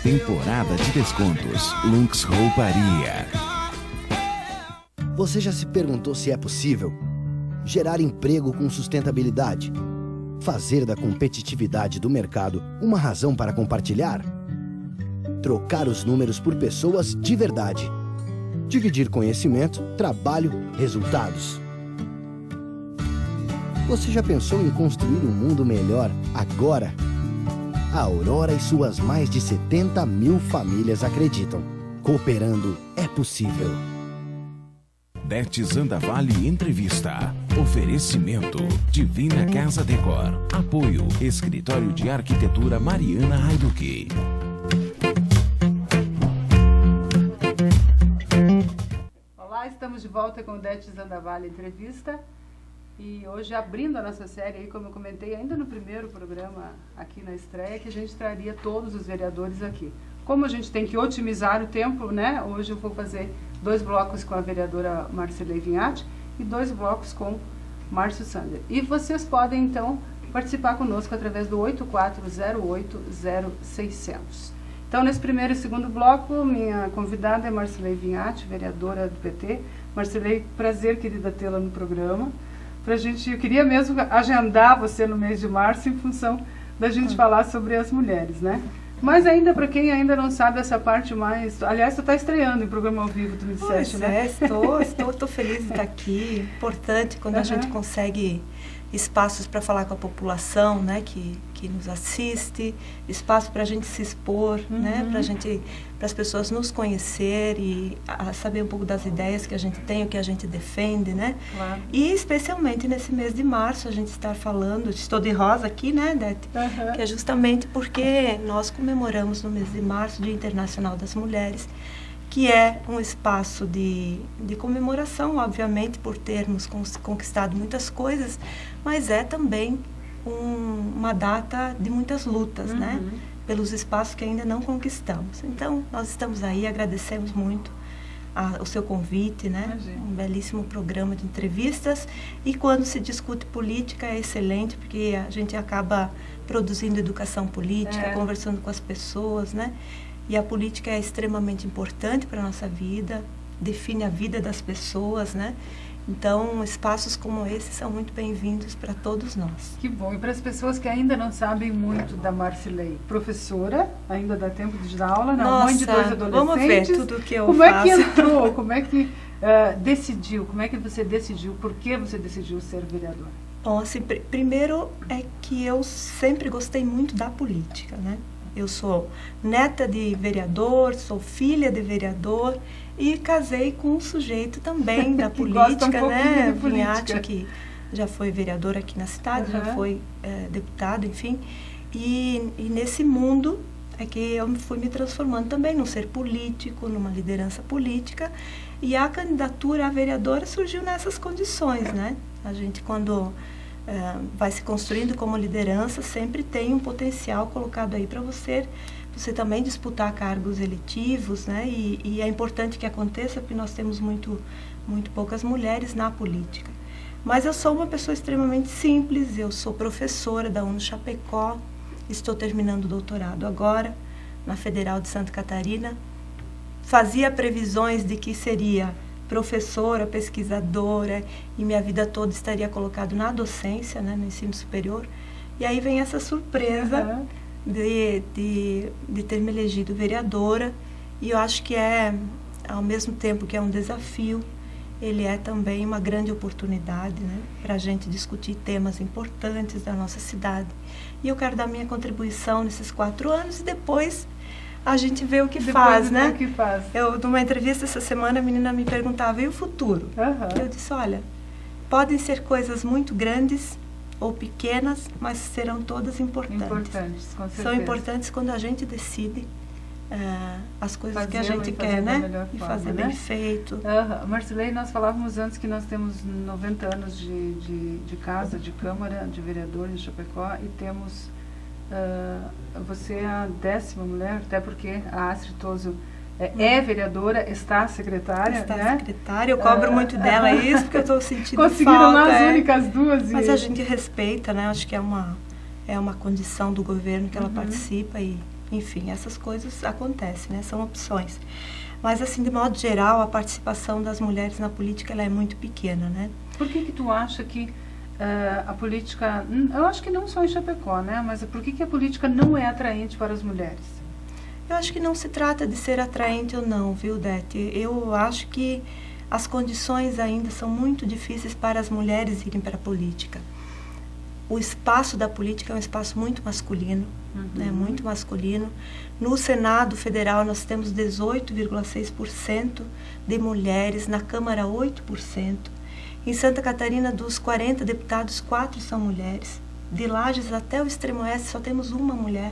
Temporada de descontos. Lux Rouparia. Você já se perguntou se é possível gerar emprego com sustentabilidade? Fazer da competitividade do mercado uma razão para compartilhar? Trocar os números por pessoas de verdade. Dividir conhecimento, trabalho, resultados. Você já pensou em construir um mundo melhor agora? A Aurora e suas mais de 70 mil famílias acreditam. Cooperando é possível. Dete Zandavalli Entrevista. Oferecimento Divina Casa Decor. Apoio Escritório de Arquitetura Mariana Haiduki. Olá, estamos de volta com o Dete Zandavalli Entrevista. E hoje, abrindo a nossa série, aí, como eu comentei ainda no primeiro programa aqui na estreia, que a gente traria todos os vereadores aqui. Como a gente tem que otimizar o tempo, né? Hoje eu vou fazer 2 blocos com a vereadora Marcilei Vinhati e 2 blocos com Márcio Sander. E vocês podem, então, participar conosco através do 8408-0600. Então, nesse primeiro e segundo bloco, minha convidada é Marcilei Vinhati, vereadora do PT. Marcilei, prazer, querida, tê-la no programa. Eu queria mesmo agendar você no mês de março em função da gente falar sobre as mulheres, né? Mas ainda, para quem ainda não sabe essa parte mais... Aliás, tu está estreando em programa ao vivo, tu me disseste, né? Estou feliz de estar aqui. Importante quando a gente consegue espaços para falar com a população, né, que nos assiste, espaço para a gente se expor, né, para as pessoas nos conhecer e saber um pouco das ideias que a gente tem, o que a gente defende, né? Claro. E especialmente nesse mês de março a gente está falando, estou de rosa aqui, né, Dete? Que é justamente porque nós comemoramos no mês de março o Dia Internacional das Mulheres, que é um espaço de comemoração, obviamente, por termos conquistado muitas coisas, mas é também uma data de muitas lutas, né? Pelos espaços que ainda não conquistamos. Então, nós estamos aí, agradecemos muito o seu convite, né? Imagina. Um belíssimo programa de entrevistas. E quando se discute política é excelente, porque a gente acaba produzindo educação política, conversando com as pessoas, né? E a política é extremamente importante para a nossa vida, define a vida das pessoas, né? Então, espaços como esse são muito bem-vindos para todos nós. Que bom. E para as pessoas que ainda não sabem muito da Marcilei, professora, ainda dá tempo de dar aula, não? Mãe de 2 adolescentes. Vamos ver tudo que eu faço. Como é que entrou? Como é que decidiu? Como é que você decidiu? Por que você decidiu ser vereadora? Bom, assim, primeiro é que eu sempre gostei muito da política, né? Eu sou neta de vereador, sou filha de vereador e casei com um sujeito também da política, né? Vinhati, que já foi vereador aqui na cidade, já foi deputado, enfim. E nesse mundo é que eu fui me transformando também num ser político, numa liderança política. E a candidatura a vereadora surgiu nessas condições, né? A gente, quando vai se construindo como liderança, sempre tem um potencial colocado aí para você também disputar cargos eletivos, né? E é importante que aconteça, porque nós temos muito poucas mulheres na política. Mas eu sou uma pessoa extremamente simples, eu sou professora da UNO Chapecó, estou terminando o doutorado agora, na Federal de Santa Catarina. Fazia previsões de que seria professora, pesquisadora, e minha vida toda estaria colocado na docência, né, no ensino superior. E aí vem essa surpresa de ter me elegido vereadora, e eu acho que ao mesmo tempo que é um desafio, ele é também uma grande oportunidade, né, para a gente discutir temas importantes da nossa cidade. E eu quero dar minha contribuição nesses 4 anos e depois a gente vê o que faz, né? O que faz. Numa entrevista essa semana, a menina me perguntava, e o futuro? Eu disse, olha, podem ser coisas muito grandes ou pequenas, mas serão todas importantes. Importantes, com certeza. São importantes quando a gente decide as coisas que a gente quer, né? E fazer bem feito. Marcilei, nós falávamos antes que nós temos 90 anos de casa, de Câmara, de vereador em Chapecó, e temos... você é a 10ª mulher, até porque a Astrid Toso é vereadora, está secretária, Está né? secretária, eu cobro muito dela isso, porque eu estou sentindo conseguiram falta. Conseguiram as únicas 2. Mas a gente respeita, né? Acho que é uma condição do governo que ela participa e enfim, essas coisas acontecem, né? São opções. Mas, assim, de modo geral, a participação das mulheres na política ela é muito pequena, né? Por que tu acha que a política, eu acho que não só em Chapecó, né? Mas por que a política não é atraente para as mulheres? Eu acho que não se trata de ser atraente ou não, viu, Dete? Eu acho que as condições ainda são muito difíceis para as mulheres irem para a política. O espaço da política é um espaço muito masculino, né? Muito masculino. No Senado Federal nós temos 18,6% de mulheres, na Câmara 8%. Em Santa Catarina, dos 40 deputados, 4 são mulheres. De Lages até o extremo oeste só temos uma mulher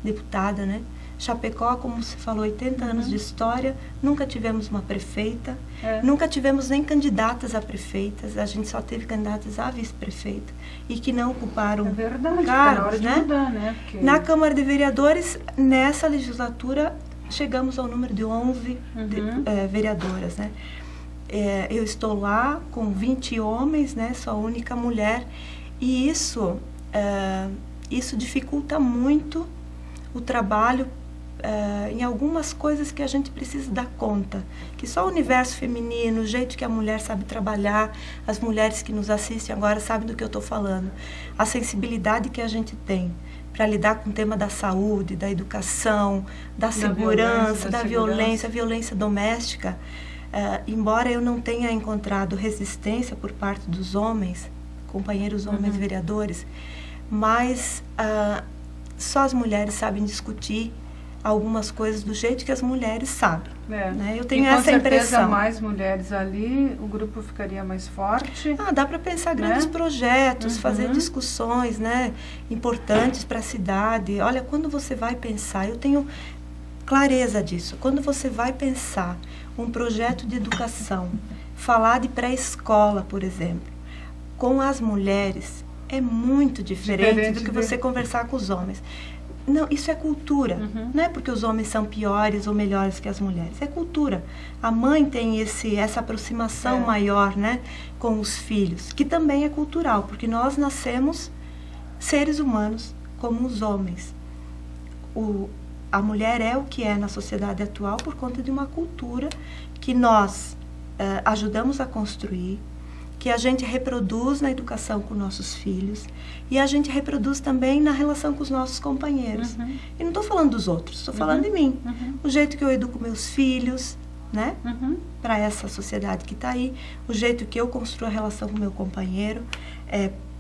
deputada, né? Chapecó, como você falou, 80 anos de história, nunca tivemos uma prefeita, nunca tivemos nem candidatas a prefeitas, a gente só teve candidatas a vice-prefeita e que não ocuparam cargos, né? Mudar, né? Porque... Na Câmara de Vereadores, nessa legislatura, chegamos ao número de 11 vereadoras, né? Eu estou lá com 20 homens, né? Sou a única mulher, e isso dificulta muito o trabalho em algumas coisas que a gente precisa dar conta, que só o universo feminino, o jeito que a mulher sabe trabalhar, as mulheres que nos assistem agora sabem do que eu estou falando, a sensibilidade que a gente tem para lidar com o tema da saúde, da educação, da segurança, da violência, violência doméstica. Embora eu não tenha encontrado resistência por parte dos homens, companheiros homens vereadores, mas só as mulheres sabem discutir algumas coisas do jeito que as mulheres sabem. Né? Eu tenho essa impressão. Com certeza, mais mulheres ali, o grupo ficaria mais forte. Dá para pensar grandes projetos, fazer discussões, né, importantes para a cidade. Olha, quando você vai pensar, eu tenho clareza disso, quando você vai pensar um projeto de educação, falar de pré-escola, por exemplo, com as mulheres, é muito diferente do que você conversar com os homens. Não, isso é cultura. Não é porque os homens são piores ou melhores que as mulheres. É cultura. A mãe tem essa aproximação maior, né, com os filhos, que também é cultural, porque nós nascemos seres humanos como os homens. A mulher é o que é na sociedade atual por conta de uma cultura que nós ajudamos a construir, que a gente reproduz na educação com nossos filhos e a gente reproduz também na relação com os nossos companheiros. E não estou falando dos outros, estou falando de mim. O jeito que eu educo meus filhos, né, para essa sociedade que está aí, o jeito que eu construo a relação com meu companheiro,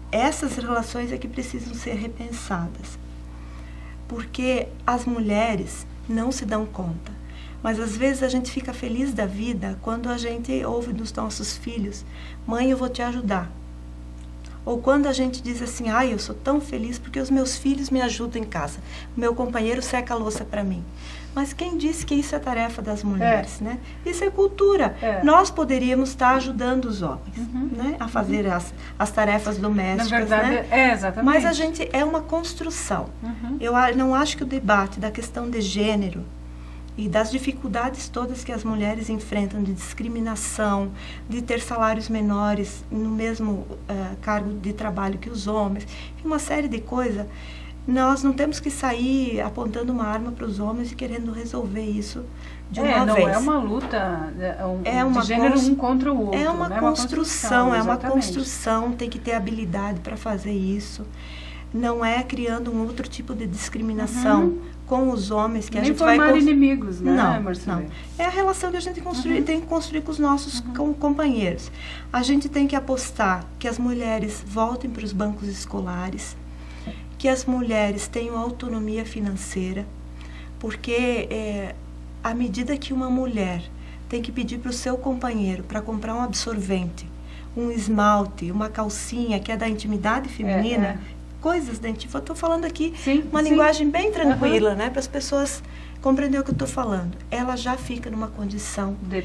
essas relações é que precisam ser repensadas. Porque as mulheres não se dão conta. Mas às vezes a gente fica feliz da vida quando a gente ouve dos nossos filhos: mãe, eu vou te ajudar. Ou quando a gente diz assim: eu sou tão feliz porque os meus filhos me ajudam em casa. O meu companheiro seca a louça para mim. Mas quem disse que isso é tarefa das mulheres, né? Isso é cultura. Nós poderíamos estar ajudando os homens, né, a fazer as tarefas domésticas. Na verdade, né? Exatamente. Mas a gente é uma construção. Eu não acho que o debate da questão de gênero e das dificuldades todas que as mulheres enfrentam de discriminação, de ter salários menores no mesmo cargo de trabalho que os homens, uma série de coisas, nós não temos que sair apontando uma arma para os homens e querendo resolver isso de uma vez. Não é uma luta de gênero um contra o outro. É uma construção, é uma construção, tem que ter habilidade para fazer isso. Não é criando um outro tipo de discriminação com os homens que a gente vai... Nem formar inimigos, né, Marcelo? Não. É a relação que a gente tem que construir com os nossos companheiros. A gente tem que apostar que as mulheres voltem para os bancos escolares, que as mulheres tenham autonomia financeira, porque à medida que uma mulher tem que pedir para o seu companheiro para comprar um absorvente, um esmalte, uma calcinha, que é da intimidade feminina... Coisas da intimidade. Eu estou falando aqui uma linguagem bem tranquila, né, para as pessoas compreenderem o que eu estou falando. Ela já fica numa condição de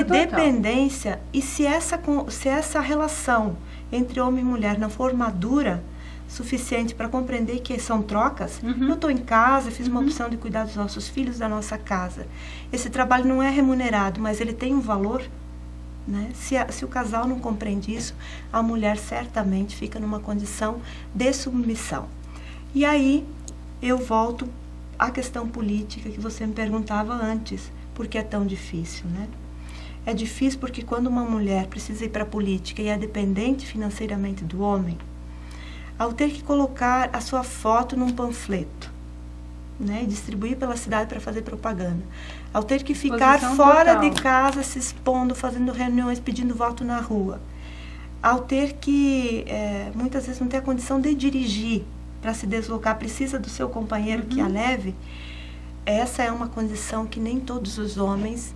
dependência, e se essa relação entre homem e mulher não for madura suficiente para compreender que são trocas, eu estou em casa, fiz uma opção de cuidar dos nossos filhos, da nossa casa. Esse trabalho não é remunerado, mas ele tem um valor. Né? Se o casal não compreende isso, a mulher certamente fica numa condição de submissão. E aí eu volto a questão política que você me perguntava antes, por que é tão difícil, né? É difícil porque quando uma mulher precisa ir para a política e é dependente financeiramente do homem, ao ter que colocar a sua foto num panfleto, né, e distribuir pela cidade para fazer propaganda, ao ter que ficar fora de casa se expondo, fazendo reuniões, pedindo voto na rua, ao ter que, muitas vezes não ter a condição de dirigir para se deslocar, precisa do seu companheiro que a leve, essa é uma condição que nem todos os homens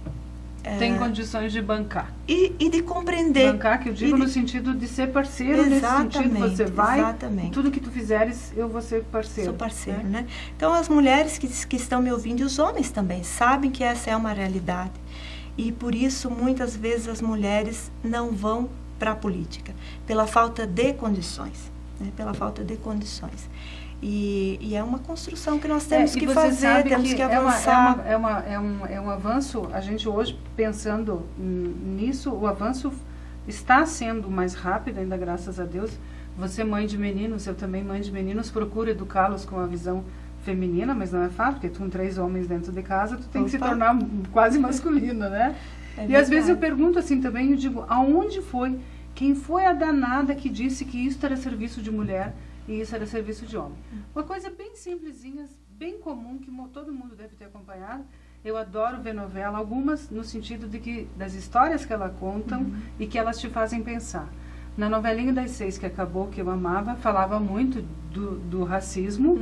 tem condições de bancar. E de compreender. Bancar, que eu digo no sentido de ser parceiro, nesse sentido, você vai, e tudo que tu fizeres, eu vou ser parceiro. Sou parceiro, né? Então, as mulheres que estão me ouvindo, e os homens também, sabem que essa é uma realidade. E, por isso, muitas vezes as mulheres não vão para a política, pela falta de condições, né? Pela falta de condições. E é uma construção que nós temos que fazer, temos que avançar. É um avanço, a gente hoje pensando nisso, o avanço está sendo mais rápido, ainda graças a Deus. Você, mãe de meninos, eu também, mãe de meninos, procuro educá-los com a visão feminina, mas não é fácil, porque tu com 3 homens dentro de casa, tu tem que se tornar quase masculino, né? E às vezes eu pergunto assim também, eu digo, aonde foi, quem foi a danada que disse que isso era serviço de mulher e isso era serviço de homem? Uma coisa bem simplesinha, bem comum, que todo mundo deve ter acompanhado. Eu adoro ver novela, algumas no sentido de que das histórias que elas contam e que elas te fazem pensar. Na novelinha das 6 que acabou, que eu amava, falava muito do racismo,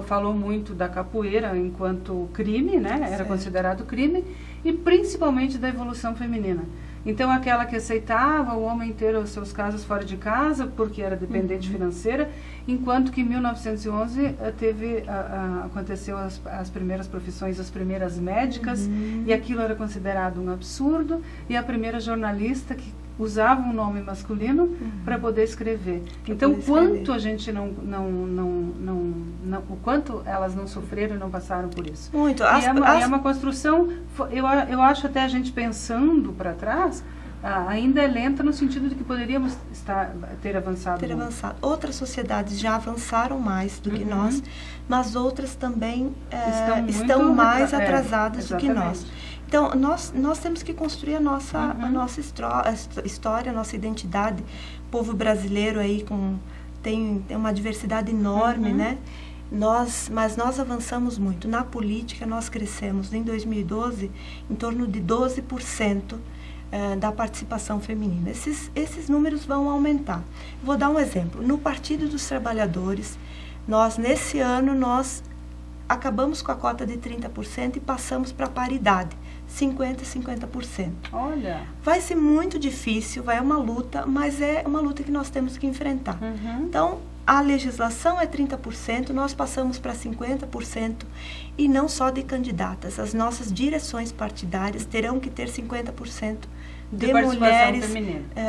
falou muito da capoeira enquanto crime, né? Era considerado crime, e principalmente da evolução feminina. Então, aquela que aceitava o homem ter os seus casos fora de casa, porque era dependente financeira, enquanto que em 1911 aconteceu as primeiras profissões, as primeiras médicas, e aquilo era considerado um absurdo, e a primeira jornalista que usava um nome masculino para poder escrever. Então, quanto a gente o quanto elas não sofreram e não passaram por isso. Muito. É uma construção, eu acho até a gente pensando para trás, ainda é lenta no sentido de que poderíamos ter avançado. Outras sociedades já avançaram mais do que nós, mas outras também estão mais atrasadas do que nós. Então, nós temos que construir a nossa história, a nossa identidade. O povo brasileiro aí tem uma diversidade enorme, né? Mas nós avançamos muito. Na política, nós crescemos em 2012 em torno de 12% da participação feminina. Esses números vão aumentar. Vou dar um exemplo. No Partido dos Trabalhadores, nesse ano, nós acabamos com a cota de 30% e passamos para a paridade. 50% e 50%. Olha! Vai ser muito difícil, vai uma luta, mas é uma luta que nós temos que enfrentar. Então, a legislação é 30%, nós passamos para 50%, e não só de candidatas. As nossas direções partidárias terão que ter 50% de mulheres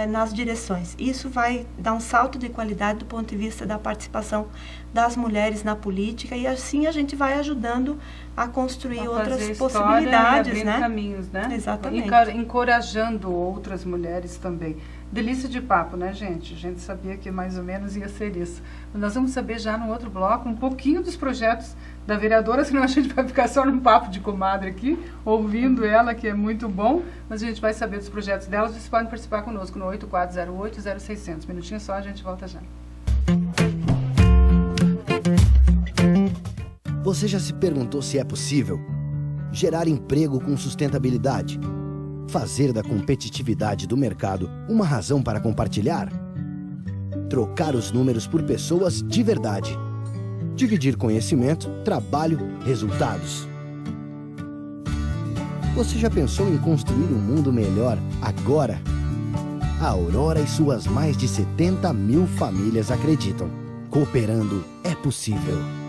nas direções. Isso vai dar um salto de qualidade do ponto de vista da participação das mulheres na política, e assim a gente vai ajudando a construir outras possibilidades, né? Caminhos, né? Exatamente. Encorajando outras mulheres também. Delícia de papo, né, gente? A gente sabia que mais ou menos ia ser isso. Nós vamos saber já no outro bloco um pouquinho dos projetos da vereadora, senão a gente vai ficar só num papo de comadre aqui, ouvindo ela, que é muito bom, mas a gente vai saber dos projetos delas. Vocês podem participar conosco no 8408-0600. Minutinho só, a gente volta já. Você já se perguntou se é possível gerar emprego com sustentabilidade? Fazer da competitividade do mercado uma razão para compartilhar? Trocar os números por pessoas de verdade? Dividir conhecimento, trabalho, resultados? Você já pensou em construir um mundo melhor agora? A Aurora e suas mais de 70 mil famílias acreditam. Cooperando é possível.